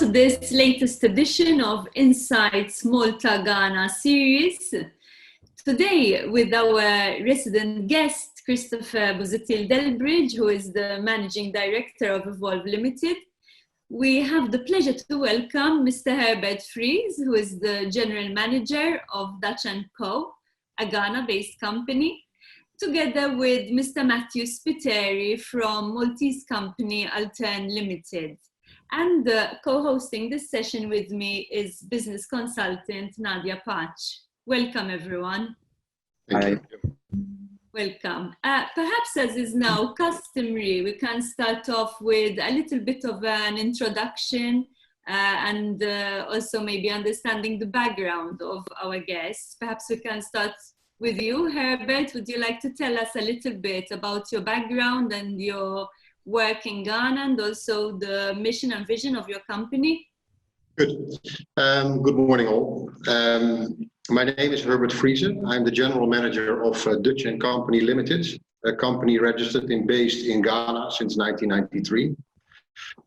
to this latest edition of Insights Malta Ghana series. Today with our resident guest, Christopher Buzetil-Delbridge, who is the Managing Director of Evolve Limited. We have the pleasure to welcome Mr. Herbert Friese, who is the General Manager of Dutch & Co, a Ghana-based company, together with Mr. Matias Petry from Maltese company Altern Limited. And co-hosting this session with me is business consultant Nadia Patch. Welcome, everyone. Thank you. Welcome. Perhaps as is now customary, we can start off with a little bit of an introduction and also maybe understanding the background of our guests. Perhaps we can start with you, Herbert. Would you like to tell us a little bit about your background and your work in Ghana and also the mission and vision of your company? Good. Good morning, all. My name is Herbert Friese. I'm the General Manager of Dutch & Company Limited, a company registered and based in Ghana since 1993.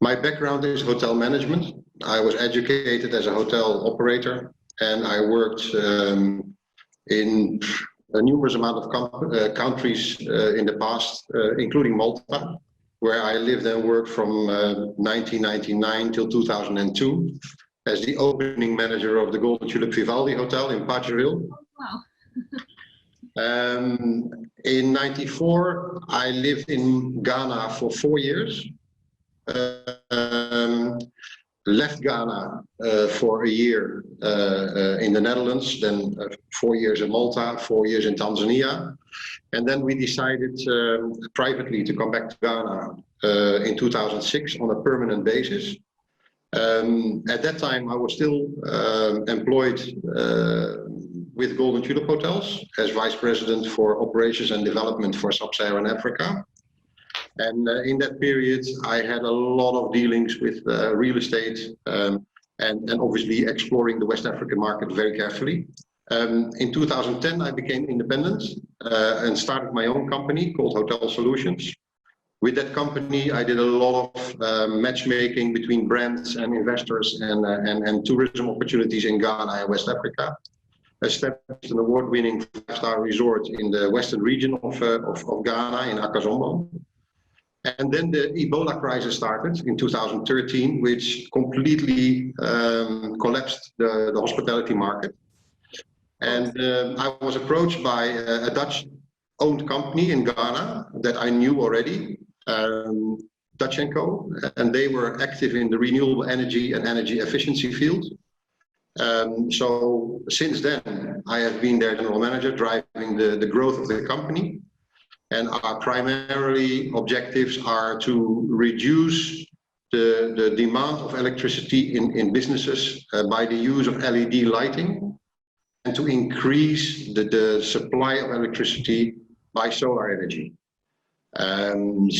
My background is hotel management. I was educated as a hotel operator, and I worked in a numerous amount of countries in the past, including Malta, where I lived and worked from 1999 till 2002 as the opening manager of the Golden Tulip Vivaldi Hotel in Pagerville. Wow. In '94, I lived in Ghana for 4 years. Left Ghana for a year in the Netherlands, then 4 years in Malta, 4 years in Tanzania. And then we decided privately to come back to Ghana in 2006 on a permanent basis. At that time, I was still employed with Golden Tulip Hotels as Vice President for Operations and Development for Sub-Saharan Africa. And in that period, I had a lot of dealings with real estate and obviously exploring the West African market very carefully. In 2010, I became independent and started my own company called Hotel Solutions. With that company, I did a lot of matchmaking between brands and investors and tourism opportunities in Ghana and West Africa. Established an award-winning 5-star resort in the western region of Ghana in Akazombo. And then the Ebola crisis started in 2013, which completely collapsed the hospitality market. And I was approached by a Dutch-owned company in Ghana that I knew already, Dutch & Co, and they were active in the renewable energy and energy efficiency field. So since then, I have been their general manager, driving the growth of the company. And our primary objectives are to reduce the demand of electricity in businesses by the use of LED lighting, and to increase the supply of electricity by solar energy.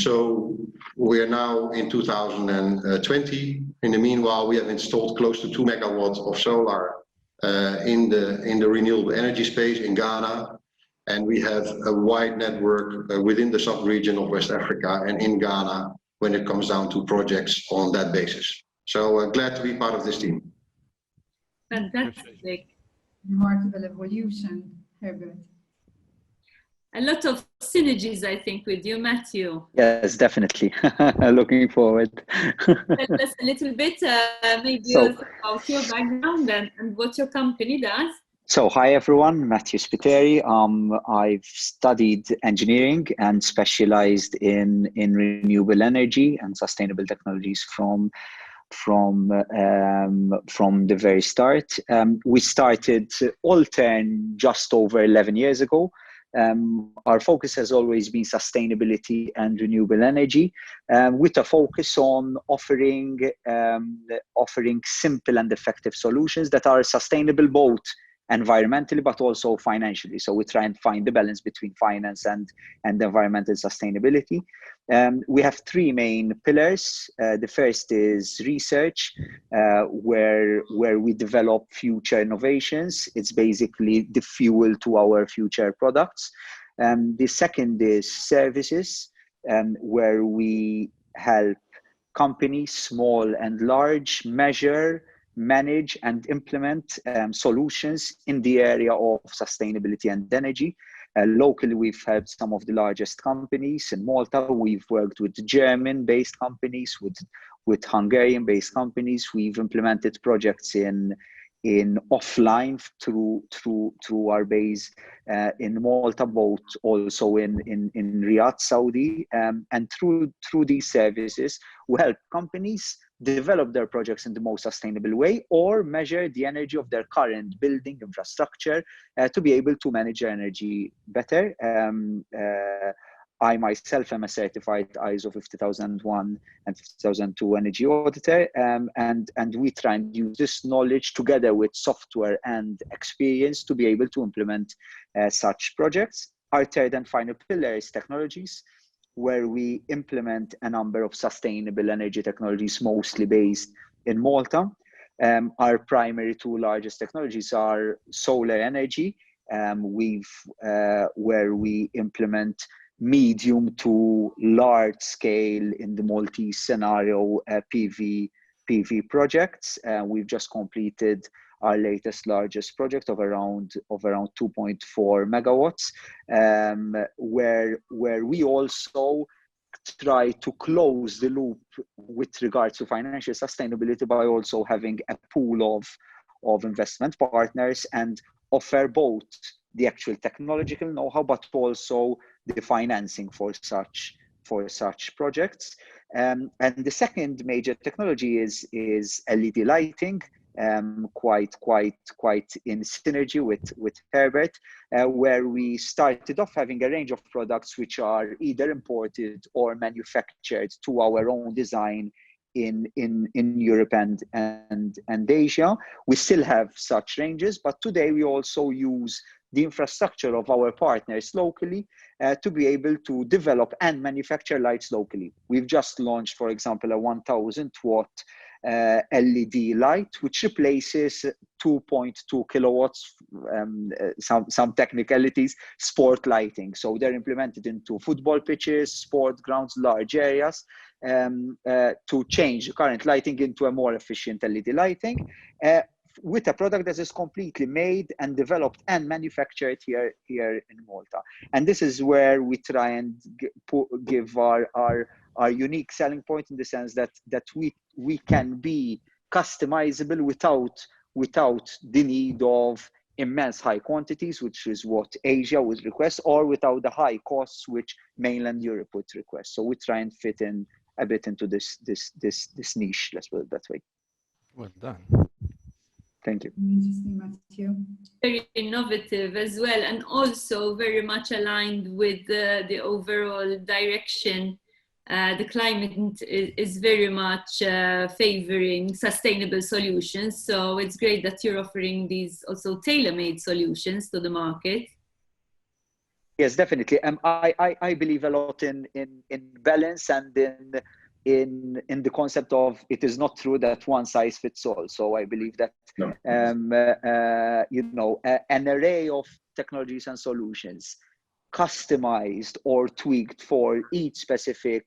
So we are now in 2020. In the meanwhile, we have installed close to 2 megawatts of solar in the renewable energy space in Ghana. And we have a wide network within the sub-region of West Africa and in Ghana when it comes down to projects on that basis. So glad to be part of this team. Fantastic. Remarkable evolution, Herbert. A lot of synergies, I think, with you, Matthew. Yes, definitely. Looking forward. Tell us a little bit, maybe also about your background and what your company does. So, hi everyone, Matias Petry. I've studied engineering and specialized in renewable energy and sustainable technologies from the very start. We started Altern just over 11 years ago. Our focus has always been sustainability and renewable energy, with a focus on offering simple and effective solutions that are sustainable both environmentally but also financially. So we try and find the balance between finance and environmental sustainability. We have 3 main pillars. The first is research, where we develop future innovations. It's basically the fuel to our future products. The second is services, where we help companies, small and large, measure, manage, and implement solutions in the area of sustainability and energy. Locally, we've helped some of the largest companies. In Malta, we've worked with German-based companies, with Hungarian-based companies. We've implemented projects in offline through our base in Malta, both also in Riyadh, Saudi, and through these services, we help companies develop their projects in the most sustainable way, or measure the energy of their current building infrastructure to be able to manage their energy better. I myself am a certified ISO 50001 and 50002 energy auditor, and we try and use this knowledge together with software and experience to be able to implement such projects. Our third and final pillar is technologies, where we implement a number of sustainable energy technologies, mostly based in Malta. Our primary two largest technologies are solar energy, where we implement medium to large scale in the Maltese scenario PV projects. We've just completed our latest largest project of around 2.4 megawatts, where we also try to close the loop with regards to financial sustainability by also having a pool of investment partners and offer both the actual technological know-how, but also the financing for such projects. And the second major technology is LED lighting, quite in synergy with Herbert, where we started off having a range of products which are either imported or manufactured to our own design in Europe and Asia. We still have such ranges, but today we also use the infrastructure of our partners locally to be able to develop and manufacture lights locally. We've just launched, for example, a 1000 watt LED light, which replaces 2.2 kilowatts, some technicalities, sport lighting. So they're implemented into football pitches, sport grounds, large areas, to change the current lighting into a more efficient LED lighting, with a product that is completely made and developed and manufactured here in Malta. And this is where we try and give our unique selling point, in the sense that we can be customizable without the need of immense high quantities, which is what Asia would request, or without the high costs which mainland Europe would request. So we try and fit in a bit into this niche, let's put it that way. Well done. Thank you. Interesting, Matthew. Very innovative as well, and also very much aligned with the overall direction. The climate is very much favoring sustainable solutions. So it's great that you're offering these also tailor-made solutions to the market. Yes, definitely. I believe a lot in balance and in the concept of, it is not true that one size fits all. So I believe that an array of technologies and solutions customized or tweaked for each specific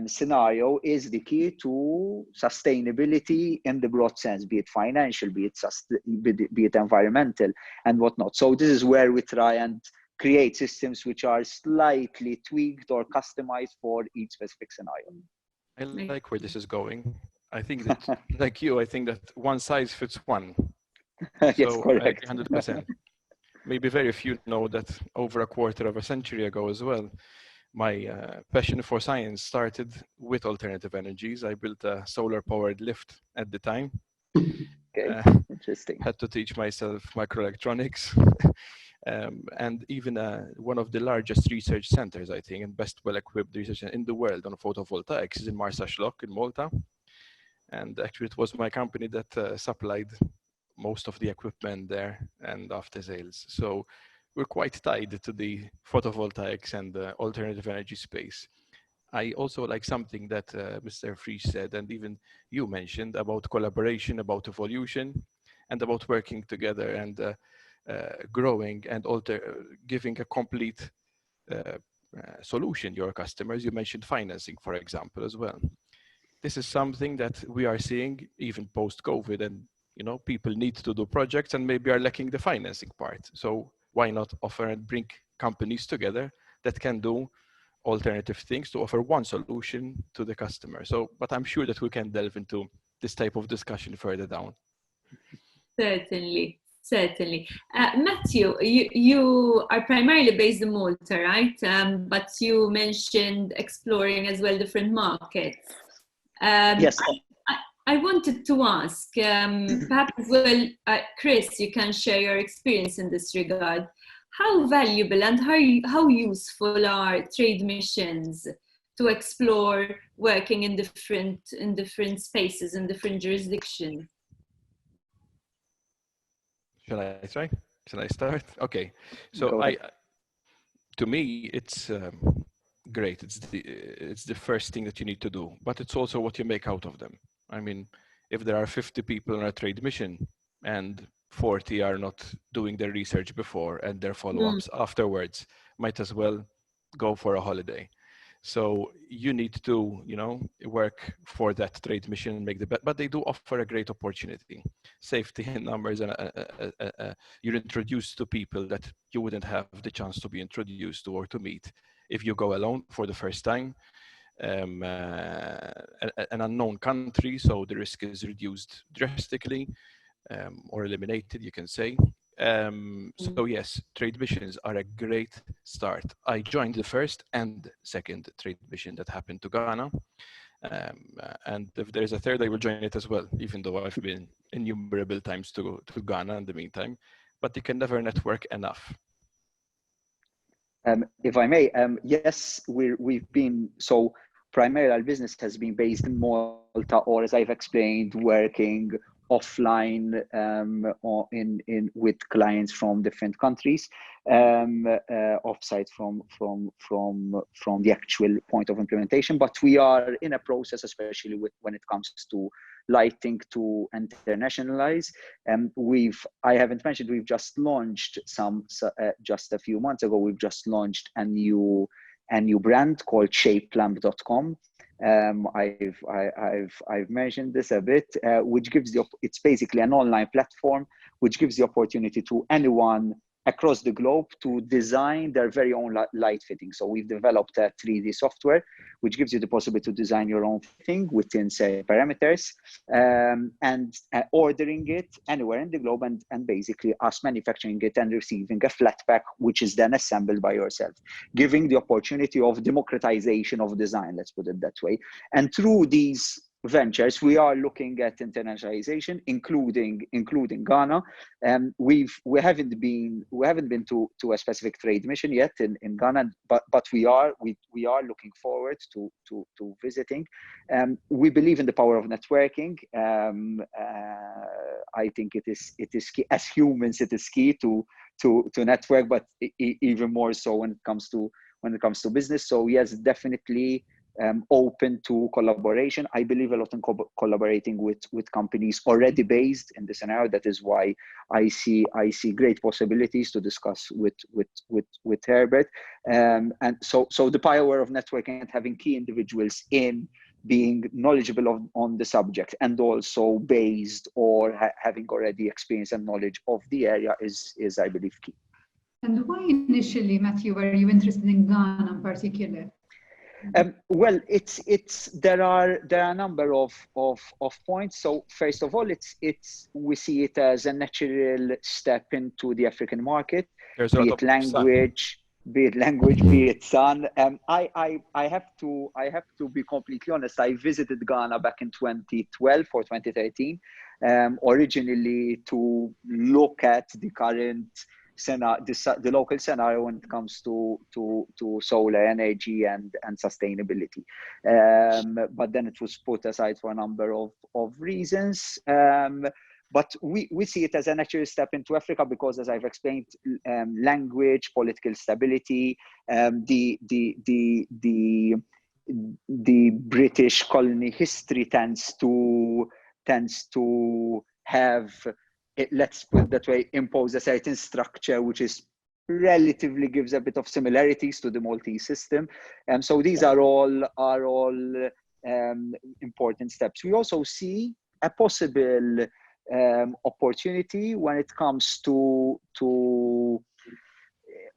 scenario is the key to sustainability in the broad sense, be it financial, be it environmental and whatnot. So this is where we try and create systems which are slightly tweaked or customized for each specific scenario. I like where this is going. I think that, like you, I think that one size fits one. Yes, so, correct. 100%. Maybe very few know that over a quarter of a century ago as well, my passion for science started with alternative energies. I built a solar-powered lift at the time. Okay, interesting. Had to teach myself microelectronics. And even one of the largest research centers, I think, and best well-equipped research in the world on photovoltaics is in Marsaxlokk in Malta. And actually, it was my company that supplied most of the equipment there and after sales. So we're quite tied to the photovoltaics and the alternative energy space. I also like something that Mr. Friese said, and even you mentioned, about collaboration, about evolution, and about working together and growing and giving a complete solution to your customers. You mentioned financing, for example, as well. this is something that we are seeing even post-COVID, and people need to do projects and maybe are lacking the financing part. So why not offer and bring companies together that can do alternative things to offer one solution to the customer? So, but I'm sure that we can delve into this type of discussion further down. Certainly. Matthew, you are primarily based in Malta, right? But you mentioned exploring as well different markets. Yes. I wanted to ask, perhaps as well, Chris, you can share your experience in this regard. How valuable and how useful are trade missions to explore working in different spaces, in different jurisdictions? Shall I try? Shall I start? Okay. So to me, it's great. It's the first thing that you need to do, but it's also what you make out of them. I mean, if there are 50 people on a trade mission and 40 are not doing their research before and their follow-ups afterwards, might as well go for a holiday. So you need to, work for that trade mission and make the bet, but they do offer a great opportunity. Safety in numbers, and you're introduced to people that you wouldn't have the chance to be introduced to or to meet if you go alone for the first time. An unknown country, so the risk is reduced drastically, or eliminated, you can say. So yes, trade missions are a great start. I joined the first and second trade mission that happened to Ghana. And if there's a third, I will join it as well, even though I've been innumerable times to Ghana in the meantime. But you can never network enough. If I may, yes, we've been, so primarily our business has been based in Malta, or as I've explained, working offline with clients from different countries, offsite from the actual point of implementation. But we are in a process, especially when it comes to lighting, to internationalize. I haven't mentioned, we've just launched just a few months ago, we've just launched a new brand called Shapeclamp.com. I've mentioned this a bit, which gives it's basically an online platform which gives the opportunity to anyone across the globe to design their very own light fitting. So we've developed a 3D software which gives you the possibility to design your own thing within set parameters, and ordering it anywhere in the globe, and basically us manufacturing it and receiving a flat pack which is then assembled by yourself, giving the opportunity of democratization of design, let's put it that way. And through these ventures, we are looking at internationalization, including Ghana. We haven't been to a specific trade mission yet in Ghana, but we are looking forward to visiting. We believe in the power of networking. I think it is key. As humans, it is key to network, but even more so when it comes to business. So yes, definitely open to collaboration. I believe a lot in collaborating with companies already based in the scenario. That is why I see great possibilities to discuss with Herbert. And so the power of networking and having key individuals in being knowledgeable on the subject, and also based or having already experience and knowledge of the area is I believe key. And why initially, Matthew, were you interested in Ghana in particular? Well, there are a number of points. So first of all, we see it as a natural step into the African market. Be it language, be it sun. I have to be completely honest. I visited Ghana back in 2012 or 2013, originally to look at the current the local scenario when it comes to solar energy and sustainability, but then it was put aside for a number of reasons. But we see it as a natural step into Africa because, as I've explained, language, political stability, the British colony history tends to have, let's put it that way, impose a certain structure which is relatively gives a bit of similarities to the Maltese system. And so these are all important steps. We also see a possible opportunity when it comes to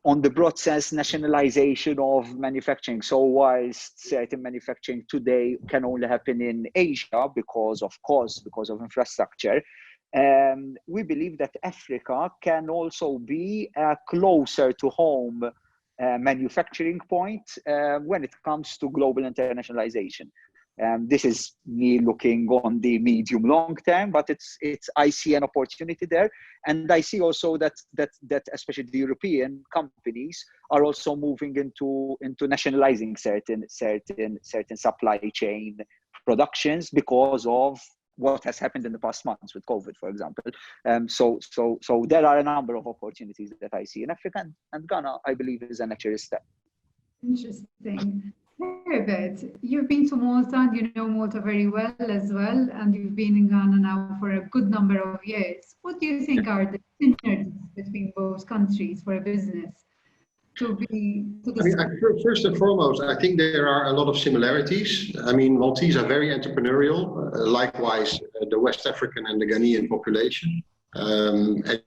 on the broad sense, nationalization of manufacturing. So whilst certain manufacturing today can only happen in Asia because of cost, because of infrastructure, we believe that Africa can also be a closer to home manufacturing point when it comes to global internationalization. This is me looking on the medium long term, but I see an opportunity there, and I see also that especially the European companies are also moving into nationalizing certain supply chain productions because of what has happened in the past months with COVID, for example. So there are a number of opportunities that I see in Africa, and Ghana, I believe, is a natural step. Interesting. Herbert, you've been to Malta and you know Malta very well as well, and you've been in Ghana now for a good number of years. What do you think are the synergies between both countries for a business First and foremost, I think there are a lot of similarities. I mean, Maltese are very entrepreneurial, likewise the West African and the Ghanaian population.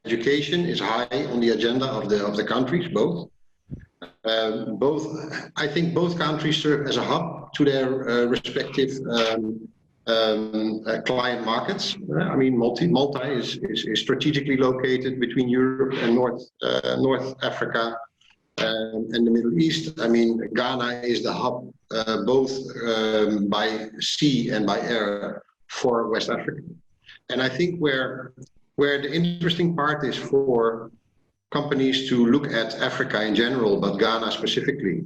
Education is high on the agenda of the countries, both. I think both countries serve as a hub to their respective client markets. I mean, Malta is strategically located between Europe and North Africa and the Middle East. I mean, Ghana is the hub both by sea and by air for West Africa. And I think where the interesting part is for companies to look at Africa in general, but Ghana specifically,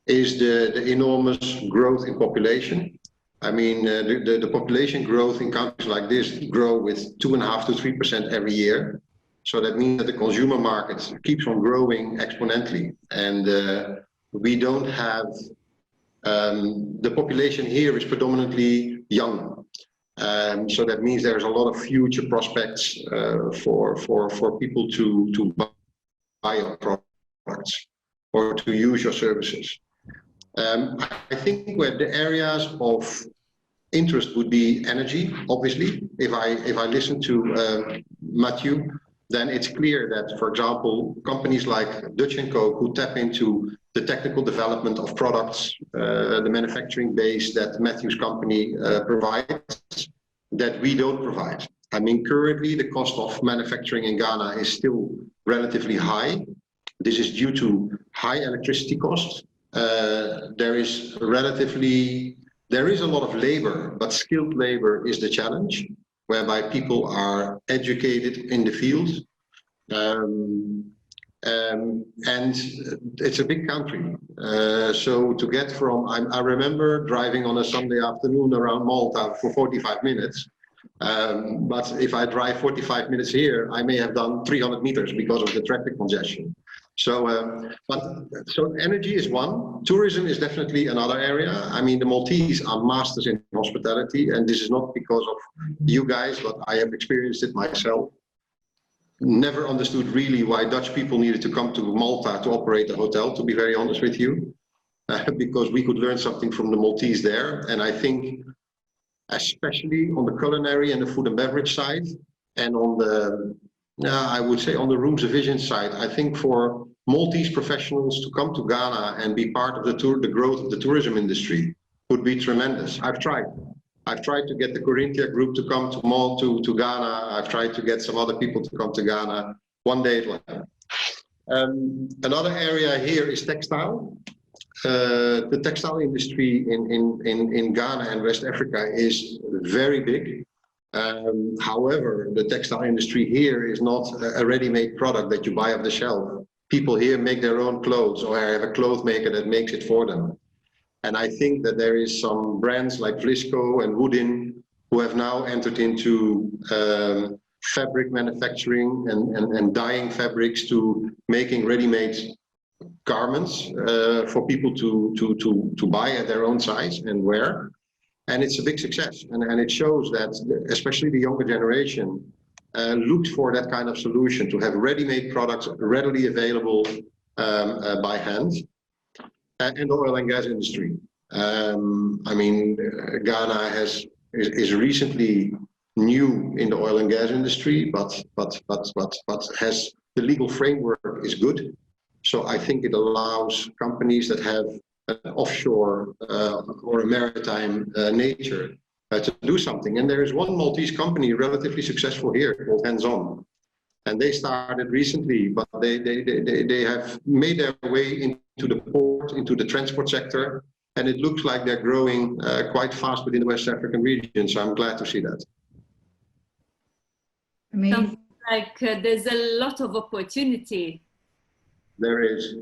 is the enormous growth in population. I mean, the population growth in countries like this grow with 2.5% to 3% every year. So that means that the consumer market keeps on growing exponentially. And we don't have, the population here is predominantly young. So that means there's a lot of future prospects for people to buy your products or to use your services. I think where the areas of interest would be energy, obviously. If I listen to Matthew, then it's clear that, for example, companies like Dutch & Co who tap into the technical development of products, the manufacturing base that Matthew's company provides, that we don't provide. I mean, currently the cost of manufacturing in Ghana is still relatively high. This is due to high electricity costs. There is a lot of labor, but skilled labor is the challenge, whereby people are educated in the field. And it's a big country. So to get from, I remember driving on a Sunday afternoon around Malta for 45 minutes. But if I drive 45 minutes here, I may have done 300 meters because of the traffic congestion. So energy is one. Tourism is definitely another area. I mean, the Maltese are masters in hospitality, and this is not because of you guys, but I have experienced it myself. Never understood really why Dutch people needed to come to Malta to operate a hotel, to be very honest with you, because we could learn something from the Maltese there. And I think, especially on the culinary and the food and beverage side, and on the, I would say on the rooms division side, I think for Maltese professionals to come to Ghana and be part of the growth of the tourism industry would be tremendous. I've tried to get the Corinthia group to come to Ghana. I've tried to get some other people to come to Ghana. One day it will happen. Another area here is textile. The textile industry in Ghana and West Africa is very big. However, the textile industry here is not a ready-made product that you buy off the shelf. People here make their own clothes, or have a cloth maker that makes it for them. And I think that there is some brands like Vlisco and Woodin who have now entered into fabric manufacturing and dyeing fabrics to making ready-made garments for people to buy at their own size and wear. And it's a big success. And it shows that especially the younger generation looked for that kind of solution, to have ready-made products readily available by hand. And the oil and gas industry. I mean, Ghana is recently new in the oil and gas industry, but has the legal framework is good. So I think it allows companies that have an offshore or a maritime nature to do something. And there is one Maltese company relatively successful here called Hands-On. And they started recently, but they have made their way into the port, into the transport sector. And it looks like they're growing quite fast within the West African region. So I'm glad to see that. Amazing. Sounds like there's a lot of opportunity. There is.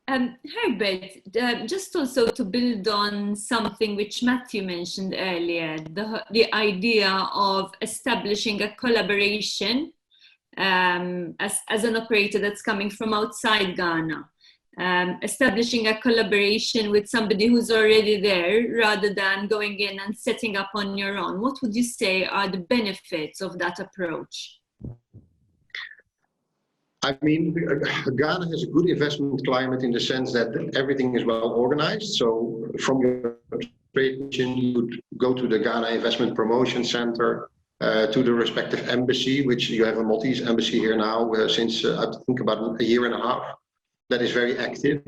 Herbert, just also to build on something which Matthew mentioned earlier, the idea of establishing a collaboration as an operator that's coming from outside Ghana, establishing a collaboration with somebody who's already there rather than going in and setting up on your own. What would you say are the benefits of that approach? I mean, Ghana has a good investment climate in the sense that everything is well organized. So from your trade mission, you would go to the Ghana Investment Promotion Center, to the respective embassy, which you have a Maltese embassy here now since I think about a year and a half. That is very active.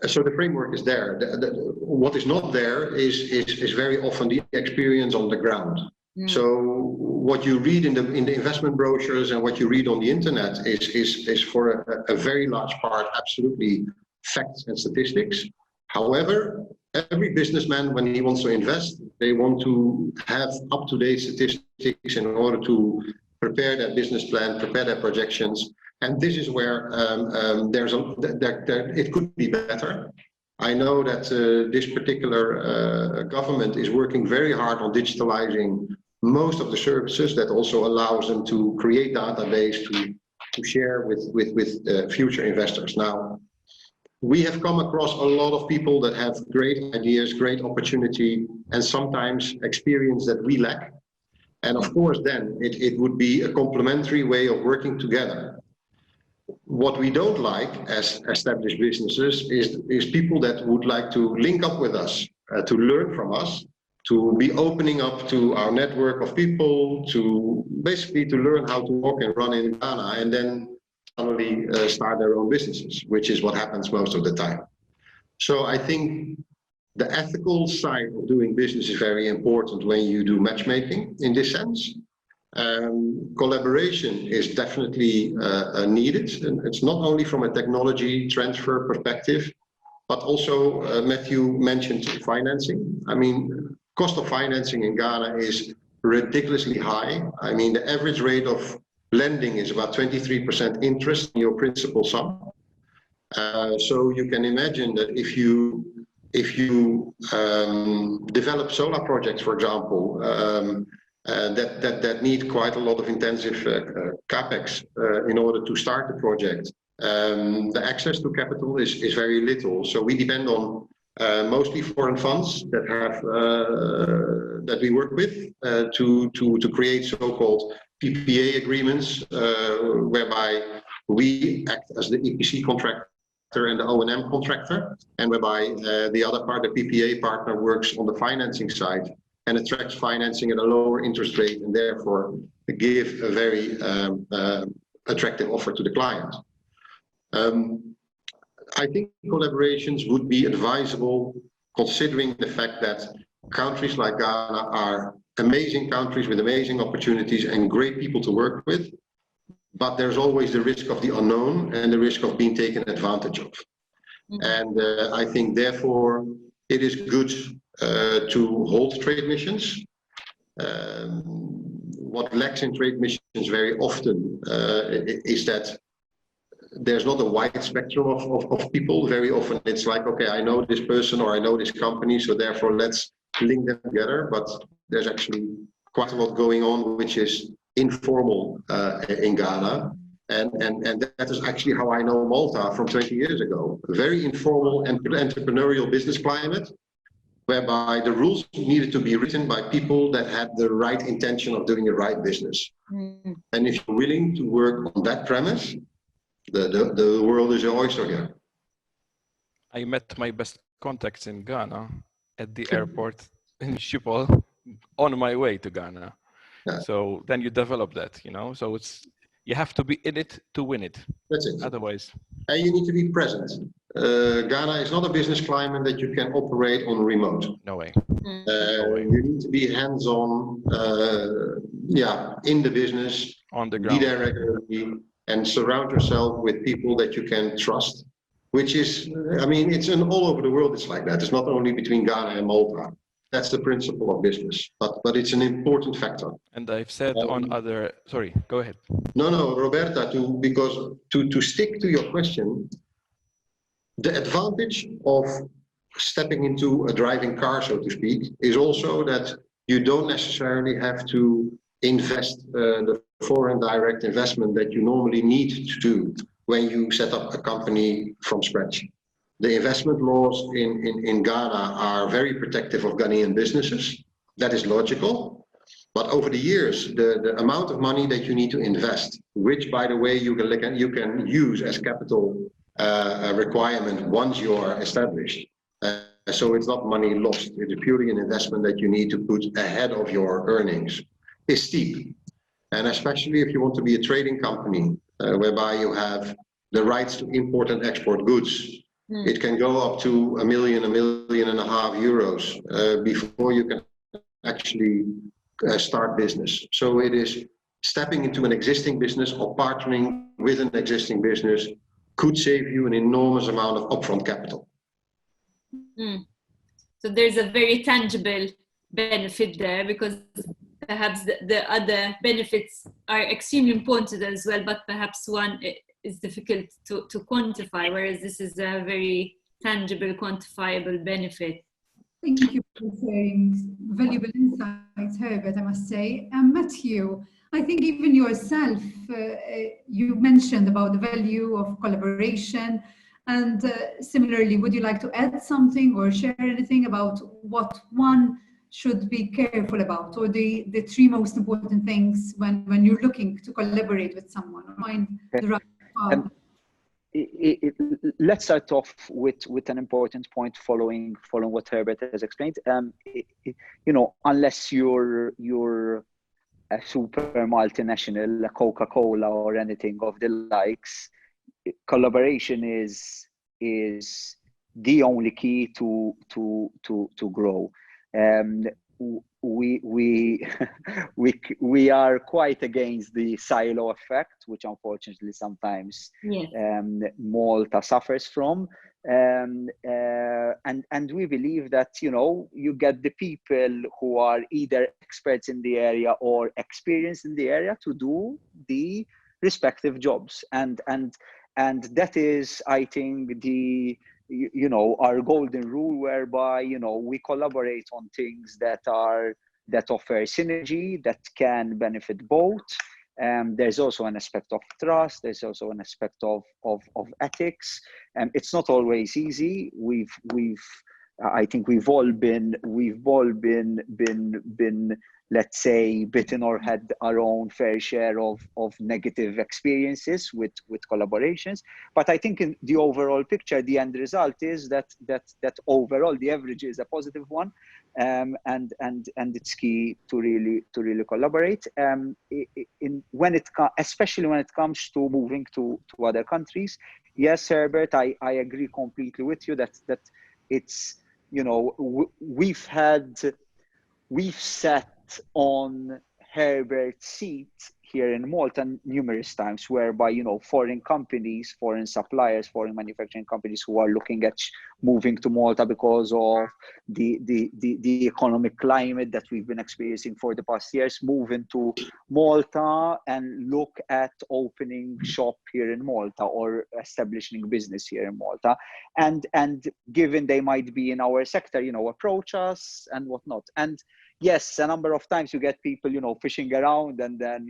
So the framework is there. What is not there is very often the experience on the ground. So what you read in the investment brochures and what you read on the internet is for a very large part absolutely facts and statistics. However, every businessman, when he wants to invest, they want to have up-to-date statistics in order to prepare their business plan, prepare their projections. And this is where it could be better. I know that this particular government is working very hard on digitalizing most of the services. That also allows them to create database to share with future investors. Now, we have come across a lot of people that have great ideas, great opportunity, and sometimes experience that we lack. And of course, then it would be a complementary way of working together. What we don't like as established businesses is people that would like to link up with us, to learn from us, to be opening up to our network of people, to basically to learn how to walk and run in Ghana, and then suddenly start their own businesses, which is what happens most of the time. So I think the ethical side of doing business is very important when you do matchmaking in this sense. Collaboration is definitely needed, and it's not only from a technology transfer perspective, but also Matthew mentioned financing. I mean, cost of financing in Ghana is ridiculously high. I mean, the average rate of lending is about 23% interest in your principal sum. So you can imagine that if you develop solar projects, for example, that need quite a lot of intensive capex in order to start the project, the access to capital is very little. So we depend on mostly foreign funds that have that we work with to create so-called PPA agreements, whereby we act as the EPC contractor and the O&M contractor, and whereby the other part, the PPA partner, works on the financing side and attracts financing at a lower interest rate, and therefore give a very attractive offer to the client. I think collaborations would be advisable, considering the fact that countries like Ghana are amazing countries with amazing opportunities and great people to work with, but there's always the risk of the unknown and the risk of being taken advantage of. And I think therefore it is good to hold trade missions. What lacks in trade missions very often is that there's not a wide spectrum of people. Very often it's like, okay, I know this person or I know this company, so therefore let's link them together. But there's actually quite a lot going on which is informal in Ghana. And that is actually how I know Malta from 20 years ago. A very informal and entrepreneurial business climate, whereby the rules needed to be written by people that had the right intention of doing the right business. And if you're willing to work on that premise, The world is your oyster here. I met my best contacts in Ghana at the airport in Schiphol on my way to Ghana. Yeah. So then you develop that, you know, so you have to be in it to win it. That's it. Otherwise. And you need to be present. Ghana is not a business climate that you can operate on remote. No way. You need to be hands-on, in the business, on the ground. be there regularly, and surround yourself with people that you can trust. Which is, I mean, it's all over the world. It's like that. It's not only between Ghana and Malta. That's the principle of business, but it's an important factor. And I've said on other. Sorry, go ahead. No, Roberta. Because to stick to your question, the advantage of stepping into a driving car, so to speak, is also that you don't necessarily have to invest the foreign direct investment that you normally need to do when you set up a company from scratch. The investment laws in Ghana are very protective of Ghanaian businesses. That is logical. But over the years, the amount of money that you need to invest, which, by the way, you can use as capital requirement once you are established. So it's not money lost. It's purely an investment that you need to put ahead of your earnings. Is steep. And especially if you want to be a trading company, whereby you have the rights to import and export goods. It can go up to €1 million, €1.5 million before you can actually start business. So it is stepping into an existing business or partnering with an existing business could save you an enormous amount of upfront capital. So there's a very tangible benefit there, because perhaps the other benefits are extremely important as well, but perhaps one is difficult to quantify, whereas this is a very tangible, quantifiable benefit. Thank you for sharing valuable insights, Herbert, I must say. And Matthew, I think even yourself, you mentioned about the value of collaboration. And similarly, would you like to add something or share anything about what one should be careful about, or the three most important things when you're looking to collaborate with someone or find the right path? Let's start off with an important point following what Herbert has explained. Unless you're a super multinational, a Coca-Cola or anything of the likes, collaboration is the only key to grow. We are quite against the silo effect, which unfortunately sometimes Malta suffers from, and we believe that you get the people who are either experts in the area or experienced in the area to do the respective jobs, and that is, I think, our golden rule, whereby we collaborate on things that offer synergy, that can benefit both. There's also an aspect of trust. There's also an aspect of ethics. It's not always easy. I think we've all been, let's say, bitten or had our own fair share of negative experiences with collaborations. But I think in the overall picture, the end result is that overall the average is a positive one, and it's key to really collaborate. Especially when it comes to moving to other countries. Yes, Herbert, I agree completely with you that it's we've sat on Herbert's seat here in Malta numerous times, whereby foreign companies, foreign suppliers, foreign manufacturing companies who are looking at moving to Malta because of the economic climate that we've been experiencing for the past years, move into Malta and look at opening shop here in Malta or establishing business here in Malta, and given they might be in our sector, approach us and whatnot. And yes, a number of times you get people, fishing around and then,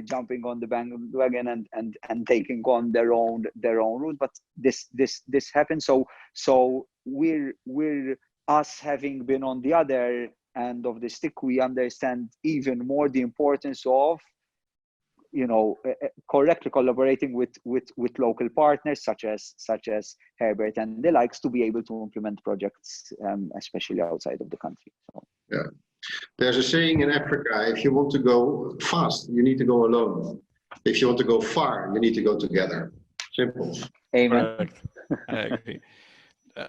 jumping on the bandwagon and taking on their own route. But this happens. So we're us having been on the other end of the stick, we understand even more the importance of, correctly collaborating with local partners such as Herbert and the likes to be able to implement projects, especially outside of the country. So. Yeah, there's a saying in Africa: if you want to go fast, you need to go alone. If you want to go far, you need to go together. Simple. Amen. Correct. I agree.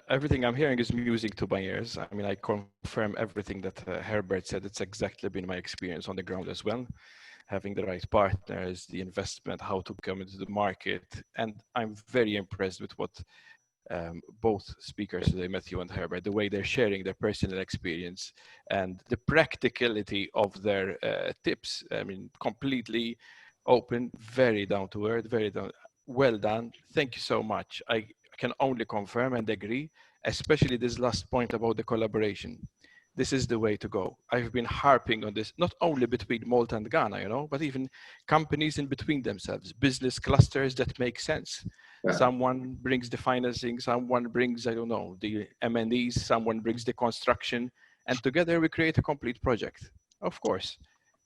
Everything I'm hearing is music to my ears. I mean, I confirm everything that Herbert said. It's exactly been my experience on the ground as well. Having the right partners, the investment, how to come into the market. And I'm very impressed with what both speakers today, Matthew and Herbert, the way they're sharing their personal experience and the practicality of their tips. I mean, completely open, very down to earth, very down. Well done. Thank you so much. I can only confirm and agree, especially this last point about the collaboration. This is the way to go. I've been harping on this, not only between Malta and Ghana, but even companies in between themselves, business clusters that make sense. Yeah. Someone brings the financing, someone brings, I don't know, the M&Es, someone brings the construction, and together we create a complete project. Of course,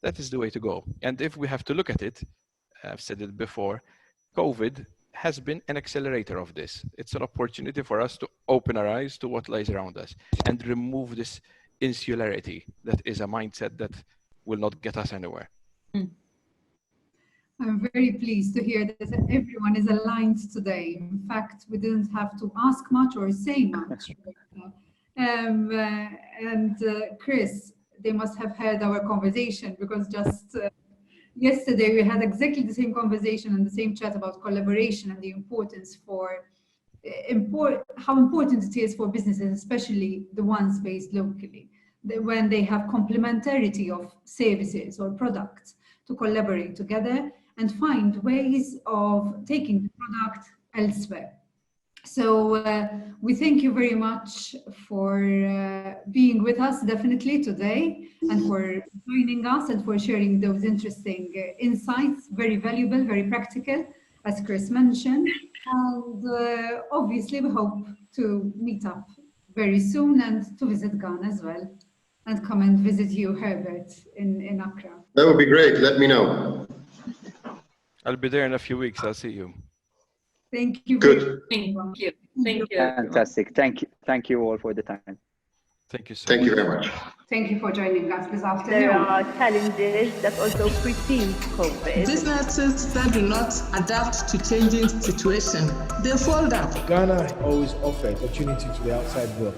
that is the way to go. And if we have to look at it, I've said it before, COVID has been an accelerator of this. It's an opportunity for us to open our eyes to what lies around us and remove this insularity that is a mindset that will not get us anywhere. I'm very pleased to hear that everyone is aligned today. In fact, we didn't have to ask much or say much. Chris, they must have heard our conversation, because just yesterday we had exactly the same conversation and the same chat about collaboration and the importance for how important it is for businesses, especially the ones based locally, when they have complementarity of services or products, to collaborate together and find ways of taking the product elsewhere. So we thank you very much for being with us definitely today, and for joining us and for sharing those interesting insights, very valuable, very practical, as Chris mentioned. And obviously we hope to meet up very soon and to visit Ghana as well, and come and visit you, Herbert, in Accra. That would be great. Let me know. I'll be there in a few weeks. I'll see you. Thank you. Good. Thank you. Thank you. Fantastic. Thank you all for the time. Thank you so much. Thank you very much. Thank you for joining us this afternoon. There are challenges that also precede COVID. Businesses that do not adapt to changing situations, they fall down. Ghana always offers opportunity to the outside world.